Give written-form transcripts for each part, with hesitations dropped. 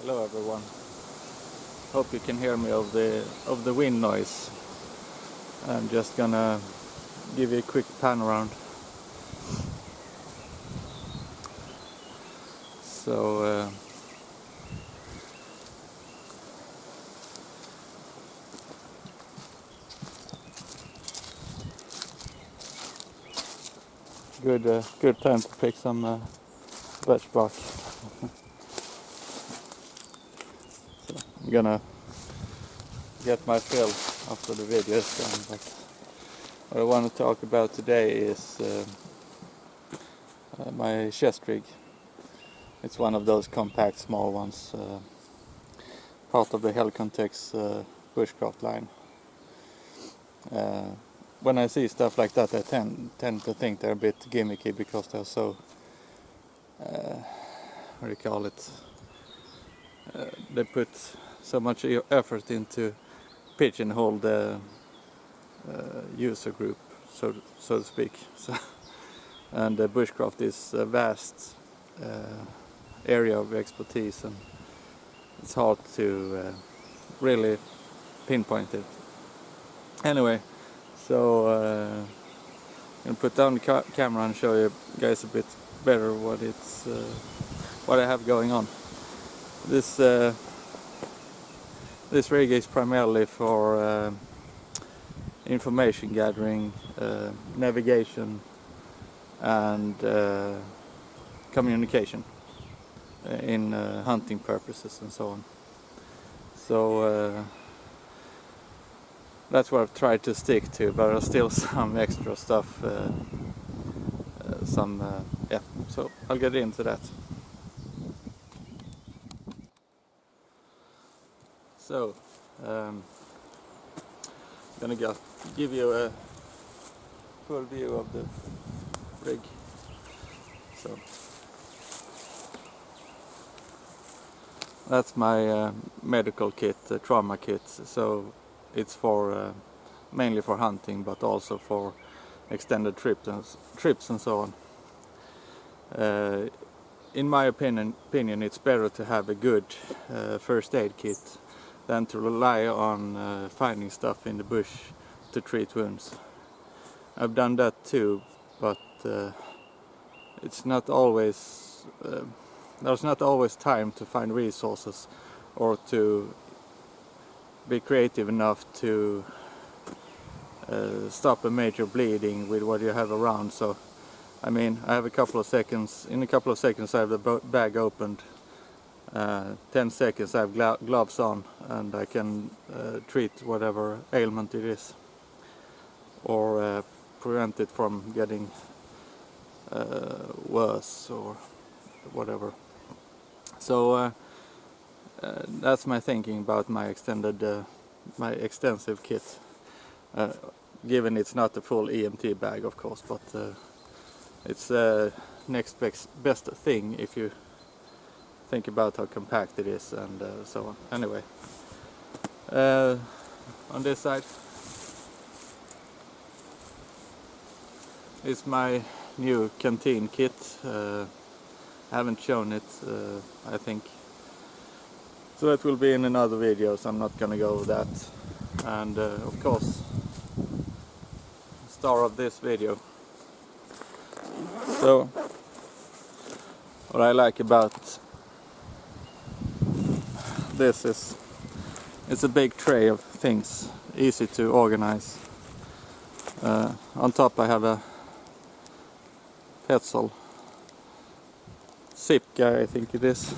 Hello everyone. Hope you can hear me of the wind noise. I'm just gonna give you a quick pan around. So good time to pick some birch bark. So I'm gonna get my fill after the video is done, but what I want to talk about today is my chest rig. It's one of those compact small ones, part of the Helikon Tex Bushcraft line. When I see stuff like that, I tend to think they're a bit gimmicky because they're so, what do you call it, they put so much effort into pigeonhole the user group, so to speak. So, and Bushcraft is a vast area of expertise, and it's hard to really pinpoint it. Anyway, so I'm gonna put down the camera and show you guys a bit better what I have going on. This rig is primarily for information gathering, navigation, and communication in hunting purposes and so on. So that's what I've tried to stick to, but there's still some extra stuff, yeah, so I'll get into that. So I'm gonna give you a full view of the rig. So that's my medical kit, trauma kit. So it's for mainly for hunting, but also for extended trips and so on. In my opinion, it's better to have a good first aid kit than to rely on finding stuff in the bush to treat wounds. I've done that too, but it's not always there's not always time to find resources or to be creative enough to stop a major bleeding with what you have around. So I mean, I have a couple of seconds. In a couple of seconds I have the bag opened. 10 seconds I have gloves on, and I can treat whatever ailment it is, or prevent it from getting worse or whatever. So that's my thinking about my extensive kit. Given it's not the full EMT bag, of course, but it's the next best thing if you think about how compact it is and so on. Anyway, on this side is my new canteen kit. I haven't shown it, I think, so that will be in another video, so I'm not gonna go over that. And of course, star of this video. So what I like about this is it's a big tray of things, easy to organize. On top I have a Petzl zip guy, I think it is,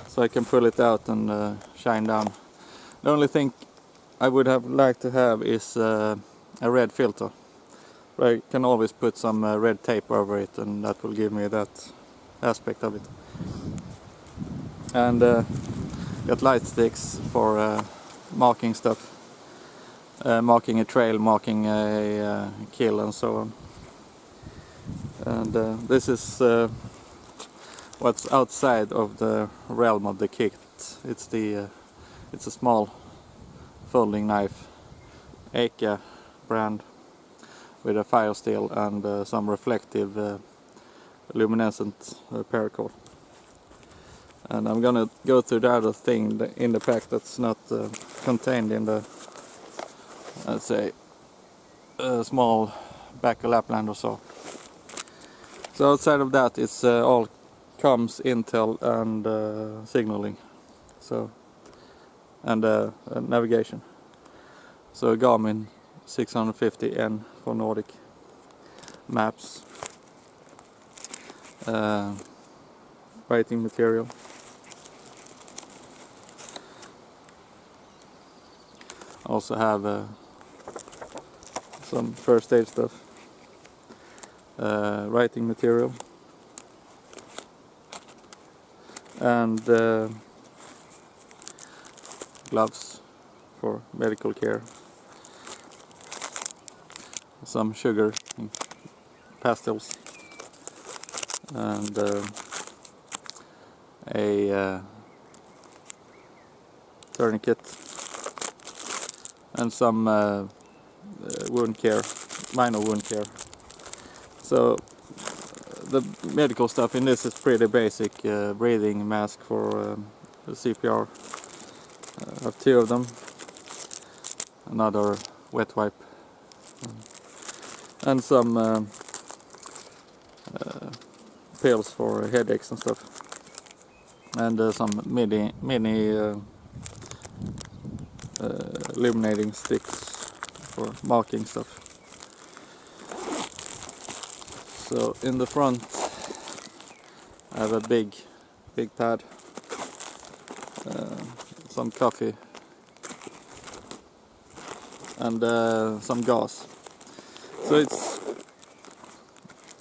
so I can pull it out and shine down. The only thing I would have liked to have is a red filter. I can always put some red tape over it, and that will give me that aspect of it. And got light sticks for marking stuff, marking a trail, marking a kill, and so on. And this is what's outside of the realm of the kit. It's a small folding knife, Eka brand, with a fire steel and some reflective luminescent paracord. And I'm gonna go to the other thing in the pack that's not contained in the, let's say, small back of Lapland or so. So outside of that, it's all comms, intel, and signaling. So and navigation. So Garmin 650N for Nordic maps. Writing material. Also have some first aid stuff. Writing material. And gloves for medical care. Some sugar pastels. And a tourniquet. And some wound care, minor wound care. So the medical stuff in this is pretty basic. Breathing mask for the CPR. I have 2 of them. Another wet wipe. And some pills for headaches and stuff. And some mini illuminating sticks for marking stuff. So in the front I have a big pad, some coffee, and some gas. So it's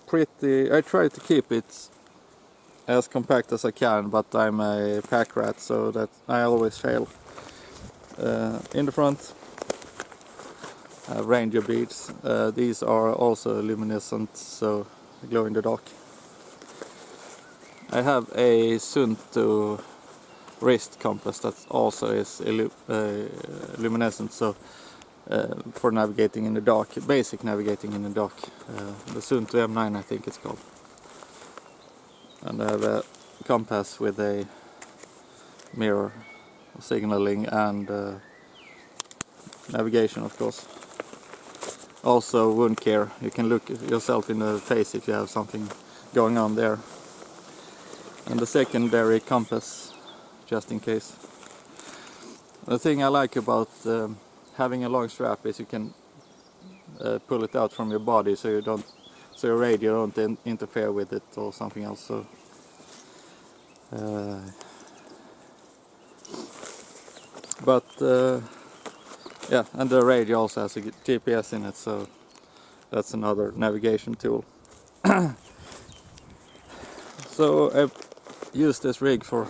pretty, I try to keep it as compact as I can, but I'm a pack rat, so that I always fail. In the front I have ranger beads. These are also luminescent, so glow in the dark. I have a Sunto wrist compass that also is luminescent, so for navigating in the dark, basic navigating in the dark. The Sunto M9 I think it's called. And I have a compass with a mirror, signaling, and navigation, of course. Also wound care. You can look yourself in the face if you have something going on there. And the secondary compass, just in case. The thing I like about having a long strap is you can pull it out from your body, so your radio don't interfere with it or something else. So yeah, and the radio also has a GPS in it, so that's another navigation tool. So I've used this rig for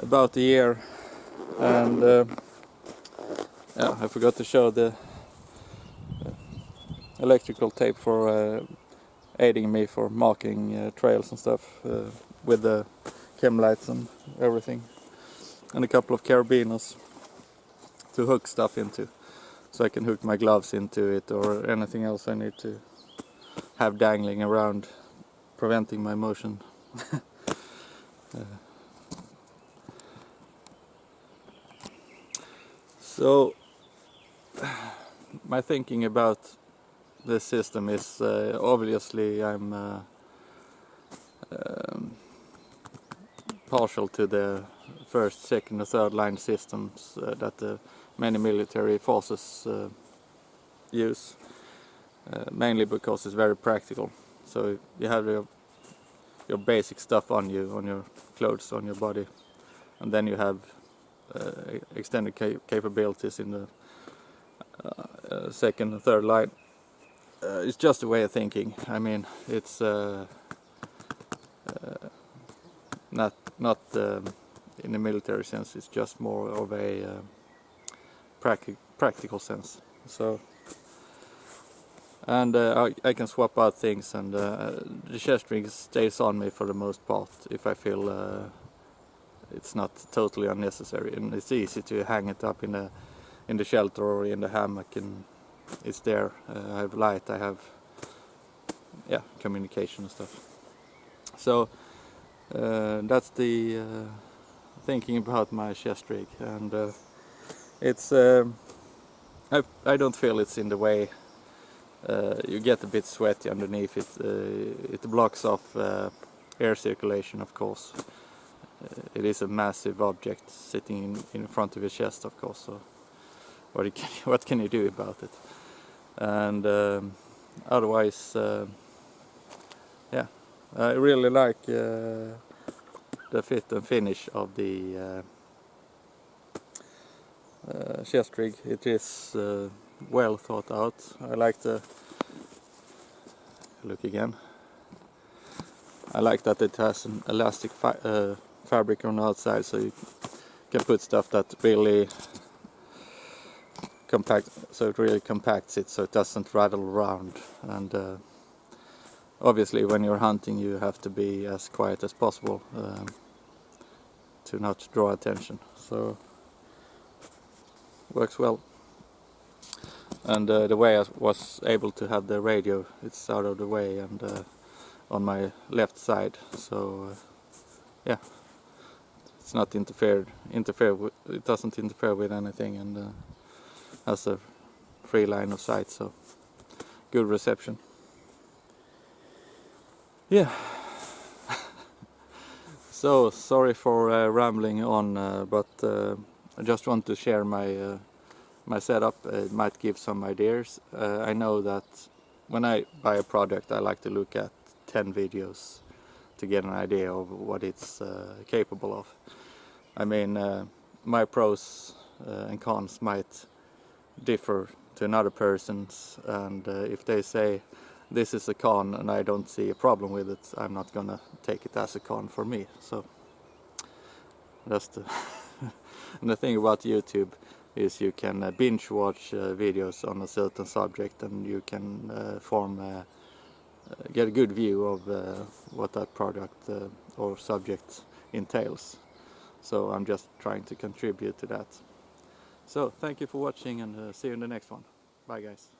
about a year, and yeah, I forgot to show the electrical tape for aiding me for marking trails and stuff, with the chem lights and everything, and a couple of carabiners to hook stuff into, so I can hook my gloves into it or anything else I need to have dangling around, preventing my motion. So my thinking about this system is obviously I'm partial to the first, second and third line systems that many military forces use, mainly because it's very practical. So you have your basic stuff on you, on your clothes, on your body, and then you have extended capabilities in the second and third line. It's just a way of thinking. I mean, it's not in the military sense. It's just more of a practical sense. So, and I can swap out things, and the chest ring stays on me for the most part if I feel it's not totally unnecessary, and it's easy to hang it up in the shelter or in the hammock, and it's there. I have light, I have communication and stuff. So that's the thinking about my chest rig, and it's I don't feel it's in the way. You get a bit sweaty underneath it. It blocks off air circulation, of course. It is a massive object sitting in front of your chest, of course. So what can you do about it? And otherwise, yeah, I really like the fit and finish of the chest rig. It is well thought out. I like the look again. I like that it has an elastic fabric on the outside, so you can put stuff that really compacts it, so it doesn't rattle around. And obviously, when you're hunting, you have to be as quiet as possible to not draw attention. So works well. And the way I was able to have the radio, it's out of the way and on my left side, so yeah, it's not it doesn't interfere with anything, and has a free line of sight, so good reception. Yeah. So sorry for rambling on, but I just want to share my setup. It might give some ideas. I know that when I buy a product, I like to look at 10 videos to get an idea of what it's capable of. I mean, my pros and cons might differ to another person's, and if they say this is a con and I don't see a problem with it, I'm not gonna take it as a con for me. So that's the and the thing about YouTube is you can binge watch videos on a certain subject, and you can get a good view of what that product or subject entails. So I'm just trying to contribute to that. So thank you for watching, and see you in the next one. Bye guys.